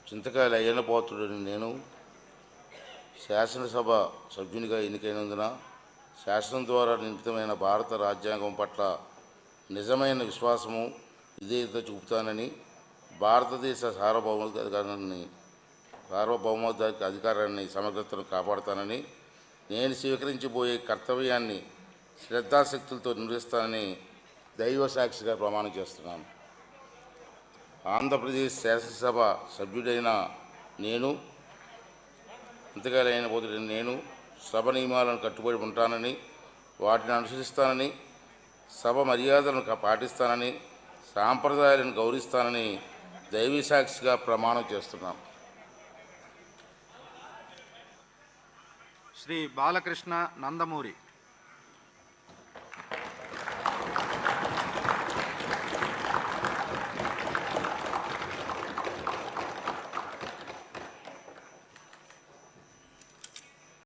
చింతకాయల అయ్యన్న పాత్రుడని నేను శాసనసభ సభ్యునిగా ఎన్నికైనందున శాసనం ద్వారా నిర్మితమైన భారత రాజ్యాంగం పట్ల నిజమైన విశ్వాసము విధేయత చూపుతానని, భారతదేశ సార్వభౌమాధికారాన్ని సమగ్రతను కాపాడుతానని, నేను స్వీకరించబోయే కర్తవ్యాన్ని శ్రద్ధాశక్తులతో నిర్వహిస్తానని దైవ సాక్షిగా ప్రమాణం చేస్తున్నాను. ఆంధ్రప్రదేశ్ శాసనసభ సభ్యుడైన నేను, ఇంతకాలైన పోతుడైన నేను సభ నియమాలను కట్టుబడి ఉంటానని, వాటిని అనుసరిస్తానని, సభ మర్యాదలను పాటిస్తానని, సాంప్రదాయాలను గౌరవిస్తానని దైవ సాక్షిగా ప్రమాణం చేస్తున్నాను. శ్రీ బాలకృష్ణ నందమూరి.